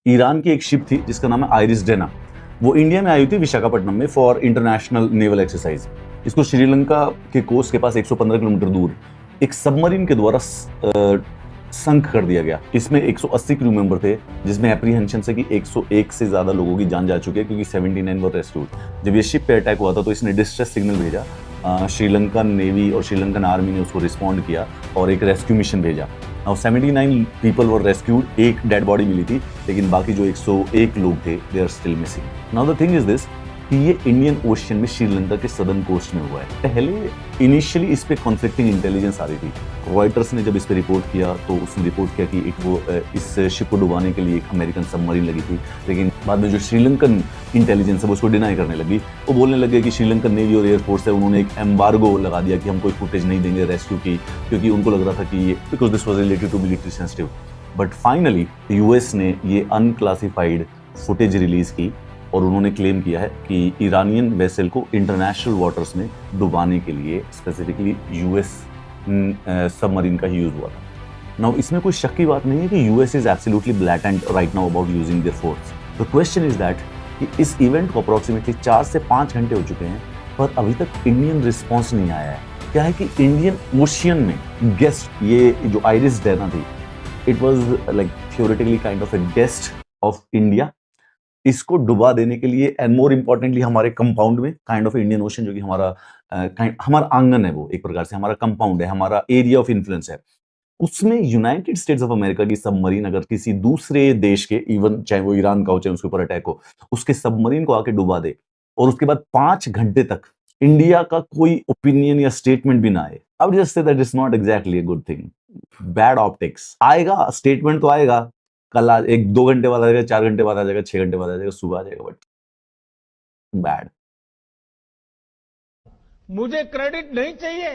Iran की एक ship थी जिसका नाम है आयरिस डेना। वो इंडिया में आई थी विशाखापट्टनम में फॉर इंटरनेशनल नेवल एक्सरसाइज। इसको श्रीलंका के कोस्ट के पास 115 किलोमीटर दूर एक सबमरीन के द्वारा संक कर दिया गया। इसमें 180 क्रू मेंबर थे, जिसमें एप्रीहेंशन से कि 101 से ज्यादा लोगों की जान जा चुकी है, क्योंकि 79 वर रेस्क्यूड। जब ये शिप पे अटैक हुआ था तो इसने डिस्ट्रेस सिग्नल भेजा। श्रीलंकन नेवी और श्रीलंकन आर्मी ने उसको रिस्पॉन्ड किया और एक रेस्क्यू मिशन भेजा। नाउ 79 पीपल वर रेस्क्यूड, एक डेड बॉडी मिली थी, लेकिन बाकी जो 101 लोग थे they are still missing. Now the thing is this कि ये इंडियन ओशियन में श्रीलंका के सदर्न कोस्ट में हुआ है। पहले इनिशियली इस पे कॉन्फ्लिक्टिंग इंटेलिजेंस आ रही थी। रॉयटर्स ने जब इस पे रिपोर्ट किया तो उसने रिपोर्ट किया कि इस शिप को डुबाने के लिए एक अमेरिकन सबमरीन लगी थी, लेकिन बाद में जो श्रीलंकन इंटेलिजेंस है वो उसको डिनाई करने लगी। वो बोलने लगे कि श्रीलंकन नेवी और एयरफोर्स है, उन्होंने एक एम्बार्गो लगा दिया कि हम कोई फुटेज नहीं देंगे रेस्क्यू की, क्योंकि उनको लग रहा था कि ये because this was related to military sensitive. But finally US ने ये अनक्लासिफाइड फुटेज रिलीज की और उन्होंने क्लेम किया है कि ईरानियन वेसल को इंटरनेशनल वाटर्स में डुबाने के लिए स्पेसिफिकली यूएस सबमरीन का ही यूज हुआ था। नाउ इसमें कोई शक की बात नहीं है कि US is absolutely blatant right now about using their force. The question is that कि इस इवेंट को अप्रोक्सीमेटली 4 से 5 घंटे हो चुके हैं, पर अभी तक इंडियन रिस्पॉन्स नहीं आया है। क्या है कि इंडियन ओशियन में गेस्ट, ये जो आयरिस डेना थी, it was like theoretically kind of A guest of India. इसको डुबा देने के लिए एंड मोर इम्पोर्टेंटली हमारे कंपाउंड में काइंड ऑफ इंडियन ओशन, जो कि हमारा आंगन है, वो एक प्रकार से हमारा कंपाउंड है, हमारा एरिया ऑफ इन्फ्लुएंस है, उसमें यूनाइटेड स्टेट्स ऑफ अमेरिका की सबमरीन अगर किसी दूसरे देश के, इवन चाहे वो ईरान का हो चाहे उसके ऊपर अटैक हो, उसके सबमरीन को आके डुबा दे और उसके बाद 5 घंटे तक इंडिया का कोई ओपिनियन या स्टेटमेंट भी ना आए, I would just say that is not exactly a good thing. Bad optics आएगा, स्टेटमेंट तो आएगा, कल आ, 1-2 घंटे बाद आ जाएगा, 4 घंटे बाद आ जाएगा, 6 घंटे बाद आ जाएगा, सुबह आ जाएगा, बट बैड। मुझे क्रेडिट नहीं चाहिए।